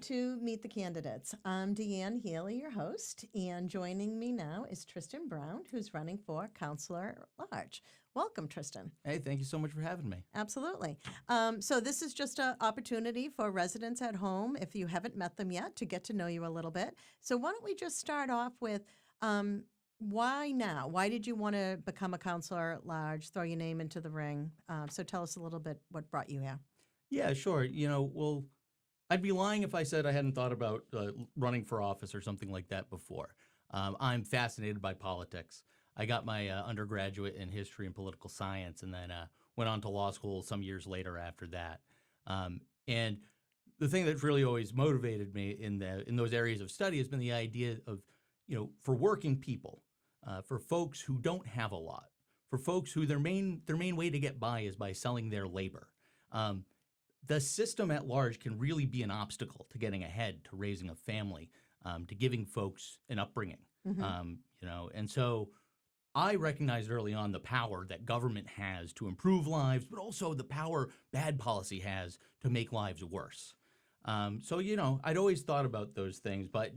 to Meet the Candidates. I'm Deanne Healy, your host, and joining me now is Tristan Brown, who's running for Councilor-at-Large. Welcome, Tristan. Hey, thank you so much for having me. Absolutely. So this is just an opportunity for residents at home, if you haven't met them yet, to get to know you a little bit. So why don't we just start off with why now? Why did you want to become a Councilor-at-Large, throw your name into the ring? So tell us a little bit what brought you here. Yeah, sure. Well, I'd be lying if I said I hadn't thought about running for office or something like that before. I'm fascinated by politics. I got my undergraduate in history and political science, and then went on to law school some years later after that. And the thing that's really always motivated me in those areas of study has been the idea of, for working people, for folks who don't have a lot, for folks who their main way to get by is by selling their labor. The system at large can really be an obstacle to getting ahead, to raising a family, to giving folks an upbringing. And so I recognized early on the power that government has to improve lives, but also the power bad policy has to make lives worse. I'd always thought about those things, but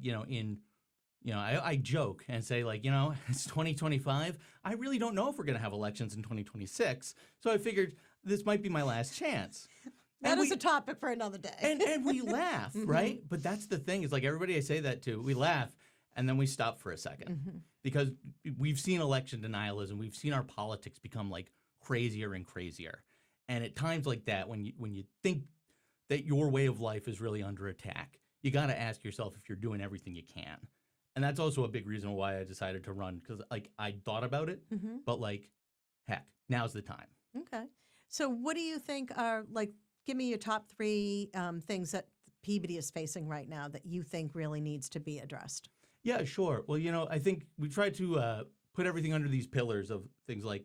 I joke and say, it's 2025. I really don't know if we're going to have elections in 2026. So I figured this might be my last chance. That is a topic for another day. and we laugh, right? But that's the thing, is everybody I say that to, we laugh and then we stop for a second because we've seen election denialism. We've seen our politics become crazier and crazier. And at times like that, when you think that your way of life is really under attack, you got to ask yourself if you're doing everything you can. And that's also a big reason why I decided to run, because I thought about it, but heck, now's the time. Okay. So what do you think are give me your top three things that Peabody is facing right now that you think really needs to be addressed? Yeah, sure. Well, I think we tried to put everything under these pillars of things like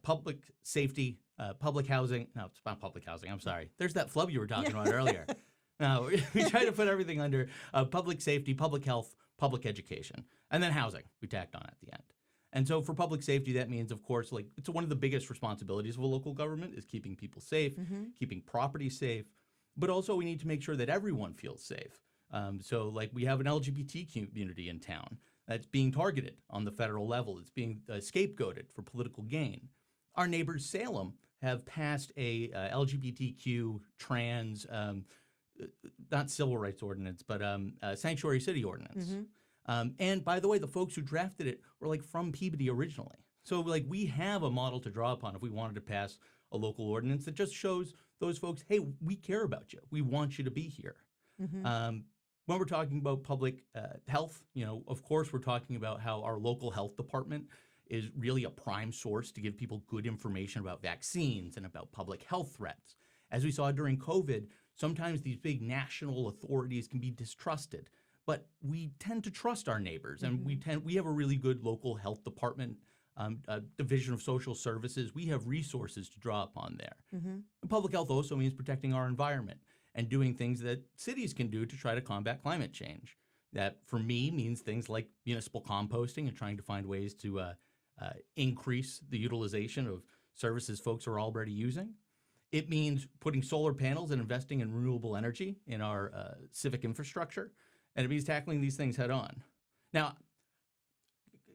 public safety, public housing. No, it's not public housing. I'm sorry. There's that flub you were talking about earlier. No, we try to put everything under public safety, public health, public education, and then housing we tacked on at the end. And so for public safety, that means, of course, it's one of the biggest responsibilities of a local government is keeping people safe, keeping property safe, but also we need to make sure that everyone feels safe. We have an LGBT community in town that's being targeted on the federal level. It's being scapegoated for political gain. Our neighbors, Salem, have passed a LGBTQ trans, not civil rights ordinance, but sanctuary city ordinance. And by the way, the folks who drafted it were from Peabody originally. So we have a model to draw upon if we wanted to pass a local ordinance that just shows those folks, hey, we care about you. We want you to be here. When we're talking about public health, of course, we're talking about how our local health department is really a prime source to give people good information about vaccines and about public health threats. As we saw during COVID, sometimes these big national authorities can be distrusted. But we tend to trust our neighbors, and we have a really good local health department, division of social services. We have resources to draw upon there. And public health also means protecting our environment and doing things that cities can do to try to combat climate change. That, for me, means things like municipal composting and trying to find ways to increase the utilization of services folks are already using. It means putting solar panels and investing in renewable energy in our civic infrastructure. And it means tackling these things head on. Now,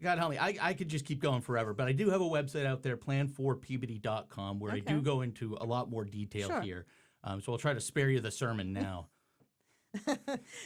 God help me, I could just keep going forever, but I do have a website out there, plan4peabody.com, where I do go into a lot more detail here. So I'll try to spare you the sermon now.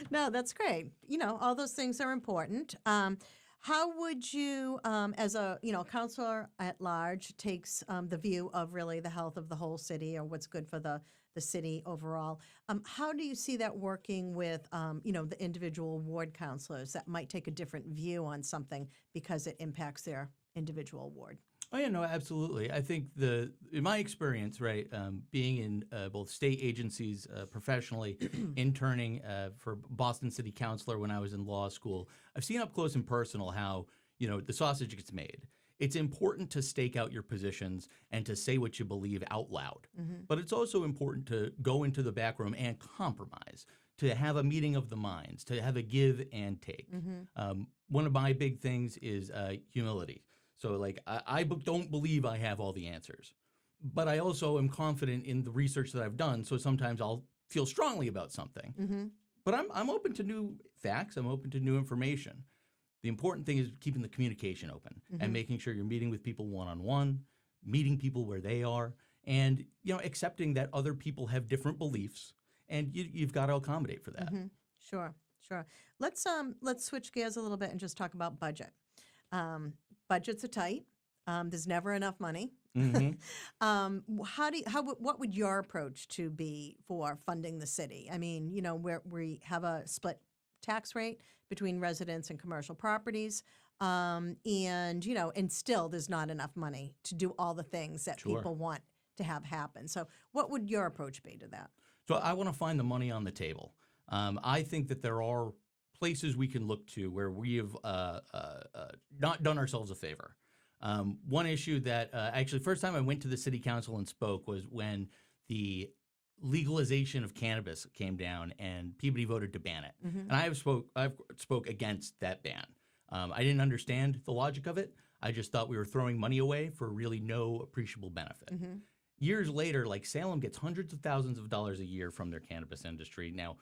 No, that's great. All those things are important. How would you, as a counselor at large, takes the view of really the health of the whole city or what's good for the city overall? How do you see that working with the individual ward counselors that might take a different view on something because it impacts their individual ward? Oh, yeah, no, absolutely. I think in my experience, right, being in both state agencies professionally, interning for Boston City Councilor when I was in law school, I've seen up close and personal how, the sausage gets made. It's important to stake out your positions and to say what you believe out loud. But it's also important to go into the back room and compromise, to have a meeting of the minds, to have a give and take. One of my big things is humility. So I don't believe I have all the answers, but I also am confident in the research that I've done. So sometimes I'll feel strongly about something. But I'm open to new facts. I'm open to new information. The important thing is keeping the communication open and making sure you're meeting with people one-on-one, meeting people where they are, and accepting that other people have different beliefs, and you've got to accommodate for that. Sure, sure. Let's switch gears a little bit and just talk about budget. Budgets are tight. There's never enough money. What would your approach to be for funding the city? I mean, we have a split tax rate between residents and commercial properties, and still there's not enough money to do all the things that people want to have happen. So, what would your approach be to that? So, I want to find the money on the table. I think that there are places we can look to where we have not done ourselves a favor. One issue that actually first time I went to the city council and spoke was when the legalization of cannabis came down and Peabody voted to ban it. And I've spoke against that ban. I didn't understand the logic of it. I just thought we were throwing money away for really no appreciable benefit. Years later, like Salem gets hundreds of thousands of dollars a year from their cannabis industry. Now,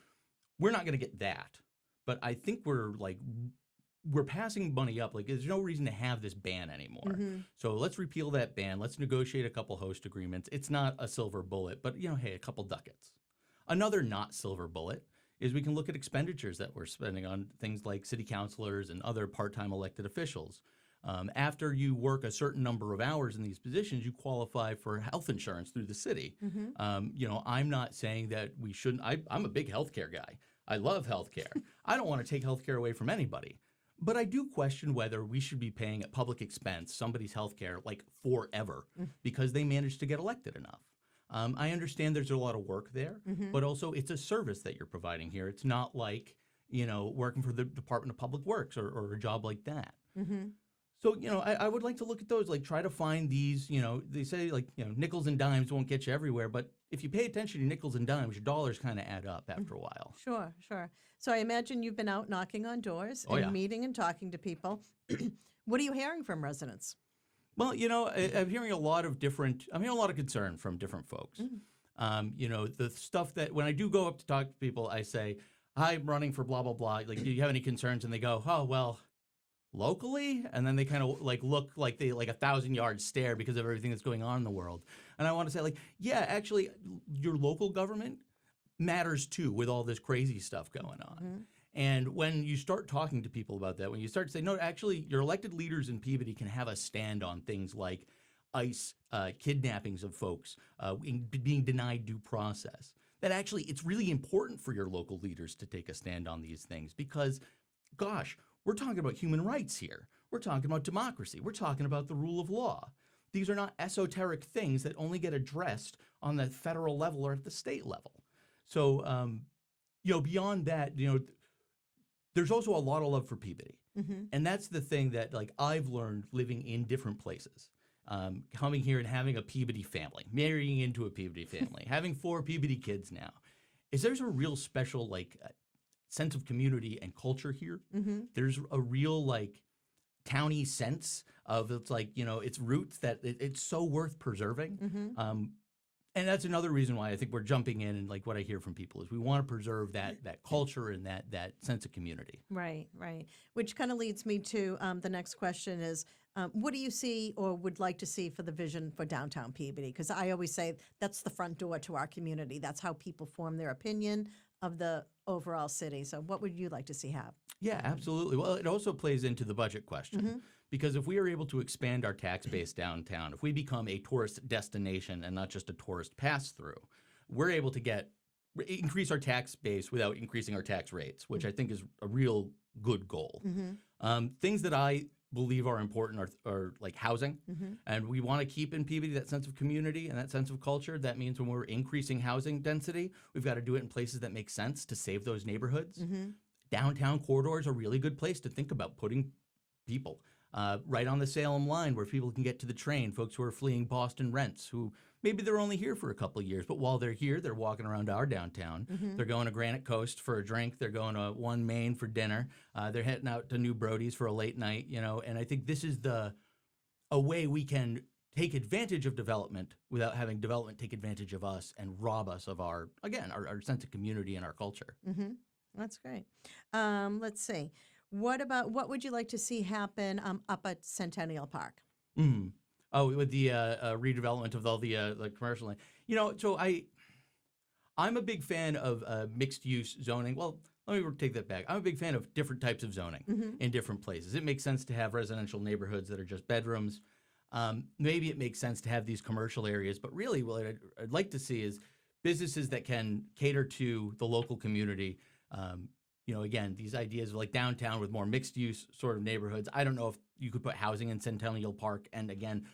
we're not going to get that, but I think we're passing money up. Like, there's no reason to have this ban anymore. So let's repeal that ban. Let's negotiate a couple host agreements. It's not a silver bullet, but hey, a couple ducats. Another not silver bullet is we can look at expenditures that we're spending on things like city councilors and other part-time elected officials. After you work a certain number of hours in these positions, you qualify for health insurance through the city. I'm not saying that we shouldn't. I'm a big healthcare guy. I love healthcare. I don't want to take healthcare away from anybody. But I do question whether we should be paying at public expense somebody's healthcare like forever because they managed to get elected enough. I understand there's a lot of work there, but also it's a service that you're providing here. It's not like, working for the Department of Public Works or a job like that. So, I would like to look at those, like try to find these, they say like, nickels and dimes won't get you everywhere, but if you pay attention to nickels and dimes, your dollars kind of add up after a while. Sure, sure. So I imagine you've been out knocking on doors and meeting and talking to people. What are you hearing from residents? Well, I'm hearing a lot of concern from different folks. The stuff that when I do go up to talk to people, I say, hi, I'm running for blah, blah, blah. Like, do you have any concerns? And they go, oh, well, locally? And then they kind of look like they 1,000-yard stare because of everything that's going on in the world. And I want to say yeah, actually, your local government matters too with all this crazy stuff going on. And when you start talking to people about that, when you start to say, no, actually, your elected leaders in Peabody can have a stand on things like ICE kidnappings of folks, being denied due process, that actually it's really important for your local leaders to take a stand on these things because, gosh, we're talking about human rights here. We're talking about democracy. We're talking about the rule of law. These are not esoteric things that only get addressed on the federal level or at the state level. So, beyond that, there's also a lot of love for Peabody. And that's the thing that I've learned living in different places. Coming here and having a Peabody family, marrying into a Peabody family, having 4 Peabody kids now, is there's a real special sense of community and culture here. There's a real towny sense of its roots that it's so worth preserving. And that's another reason why I think we're jumping in and what I hear from people is we want to preserve that culture and that sense of community. Right, right. Which kind of leads me to the next question is, what do you see or would like to see for the vision for downtown Peabody? Because I always say that's the front door to our community. That's how people form their opinion of the overall city. So what would you like to see happen? Yeah, absolutely. Well, it also plays into the budget question. Because if we are able to expand our tax base downtown, if we become a tourist destination and not just a tourist pass-through, we're able to increase our tax base without increasing our tax rates, which I think is a real good goal. Things that I believe are important are like housing, and we want to keep in Peabody that sense of community and that sense of culture. That means when we're increasing housing density, we've got to do it in places that make sense to save those neighborhoods. Downtown corridors are a really good place to think about putting people. Right on the Salem line where people can get to the train, folks who are fleeing Boston rents, who maybe they're only here for a couple of years, but while they're here, they're walking around our downtown. They're going to Granite Coast for a drink. They're going to One Main for dinner. They're heading out to New Brody's for a late night, and I think this is a way we can take advantage of development without having development take advantage of us and rob us of our sense of community and our culture. That's great. Let's see. What would you like to see happen up at Centennial Park? Mm. Oh, with the redevelopment of all the commercial land. So I'm a big fan of mixed use zoning. Well, let me take that back. I'm a big fan of different types of zoning in different places. It makes sense to have residential neighborhoods that are just bedrooms. Maybe it makes sense to have these commercial areas, but really what I'd like to see is businesses that can cater to the local community. Again, these ideas of like downtown with more mixed use sort of neighborhoods. I don't know if you could put housing in Centennial Park. And again,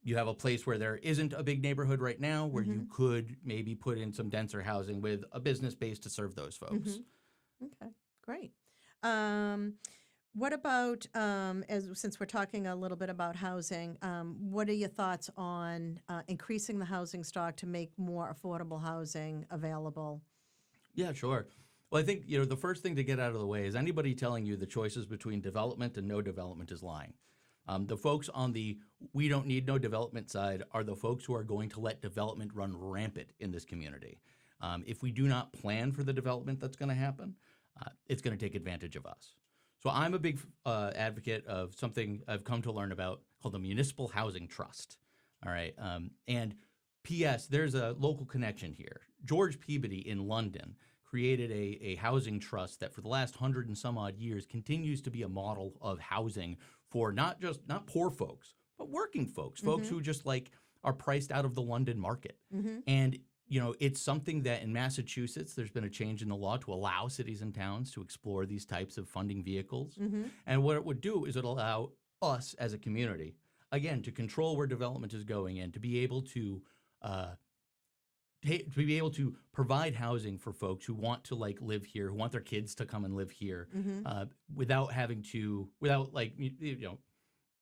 you have a place where there isn't a big neighborhood right now where you could maybe put in some denser housing with a business base to serve those folks. Okay, great. What about, since we're talking a little bit about housing, what are your thoughts on increasing the housing stock to make more affordable housing available? Yeah, sure. Well, I think, the first thing to get out of the way is anybody telling you the choices between development and no development is lying. The folks on the we don't need no development side are the folks who are going to let development run rampant in this community. If we do not plan for the development that's going to happen, it's going to take advantage of us. So I'm a big advocate of something I've come to learn about called the Municipal Housing Trust. All right. And P.S., there's a local connection here. George Peabody in London created a housing trust that for the last 100 and some odd years continues to be a model of housing for not poor folks, but working folks, folks who just like are priced out of the London market. And it's something that in Massachusetts, there's been a change in the law to allow cities and towns to explore these types of funding vehicles. And what it would do is it'll allow us as a community, again, to control where development is going and to be able to provide housing for folks who want to like live here, who want their kids to come and live here, without having to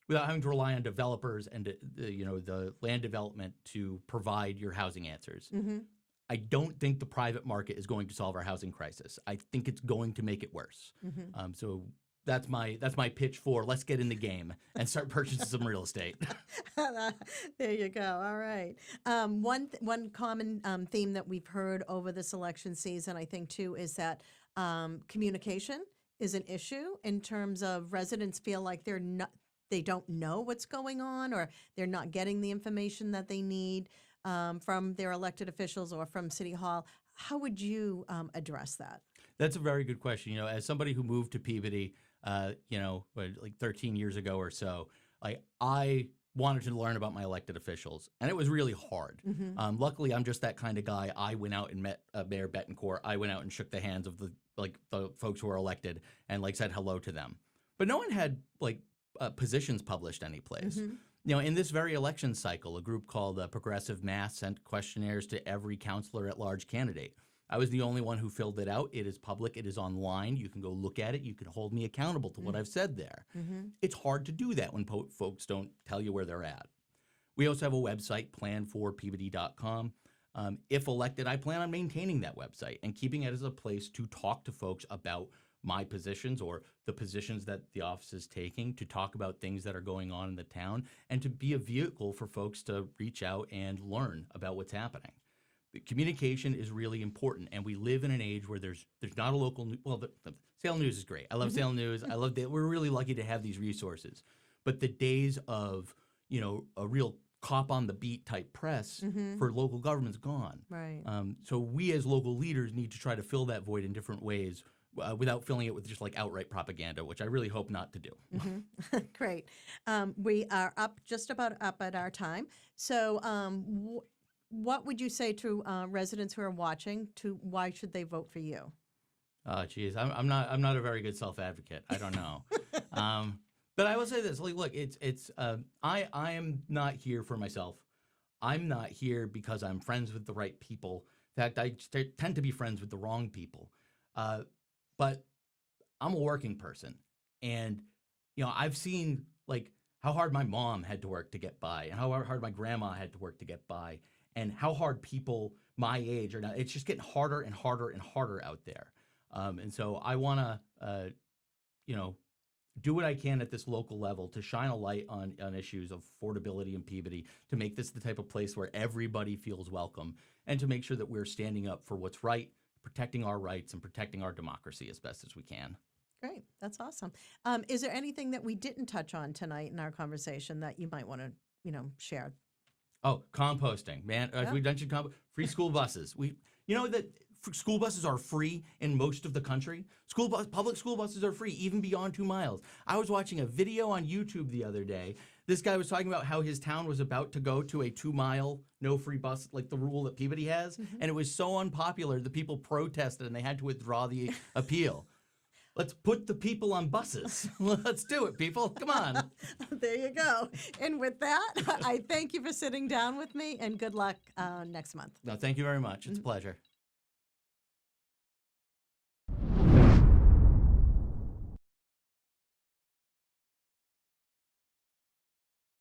rely on developers and the land development to provide your housing answers. I don't think the private market is going to solve our housing crisis. I think it's going to make it worse. So that's my pitch for let's get in the game and start purchasing some real estate. There you go. All right. One common theme that we've heard over this election season, I think, too, is that communication is an issue in terms of residents feel like they don't know what's going on, or they're not getting the information that they need from their elected officials or from City Hall. How would you address that? That's a very good question. As somebody who moved to Peabody, like 13 years ago or so, like I wanted to learn about my elected officials, and it was really hard. Luckily, I'm just that kind of guy. I went out and met Mayor Betancourt. I went out and shook the hands of the folks who are elected and like said hello to them. But no one had like positions published anyplace. In this very election cycle, a group called Progressive Mass sent questionnaires to every councilor-at-large candidate. I was the only one who filled it out. It is public. It is online. You can go look at it. You can hold me accountable to what I've said there. It's hard to do that when folks don't tell you where they're at. We also have a website, planforpeabody.com. If elected, I plan on maintaining that website and keeping it as a place to talk to folks about my positions or the positions that the office is taking, to talk about things that are going on in the town, and to be a vehicle for folks to reach out and learn about what's happening. Communication is really important, and we live in an age where there's not a local the Salem News is great. I love Salem News. I love that we're really lucky to have these resources. But the days of a real cop on the beat type press for local government's gone. Right. So we as local leaders need to try to fill that void in different ways without filling it with just like outright propaganda, which I really hope not to do. Great. We are just about up at our time. So what would you say to residents who are watching to why should they vote for you? Oh, geez, I'm not a very good self-advocate. I don't know. But I will say this: like, look, I am not here for myself. I'm not here because I'm friends with the right people. In fact, I tend to be friends with the wrong people. But I'm a working person, and I've seen like how hard my mom had to work to get by, and how hard my grandma had to work to get by, and how hard people my age are now. It's just getting harder and harder and harder out there. And so I want to, do what I can at this local level to shine a light on issues of affordability in Peabody, to make this the type of place where everybody feels welcome, and to make sure that we're standing up for what's right, protecting our rights and protecting our democracy as best as we can. Great. That's awesome. Is there anything that we didn't touch on tonight in our conversation that you might want to, share? Oh, composting, man. As we mentioned, free school buses. That school buses are free in most of the country. Public school buses are free, even beyond 2 miles. I was watching a video on YouTube the other day. This guy was talking about how his town was about to go to a 2-mile no free bus, like the rule that Peabody has. And it was so unpopular that people protested and they had to withdraw the appeal. Let's put the people on buses. Let's do it, people. Come on. There you go. And with that, I thank you for sitting down with me, and good luck next month. No, thank you very much. It's a pleasure.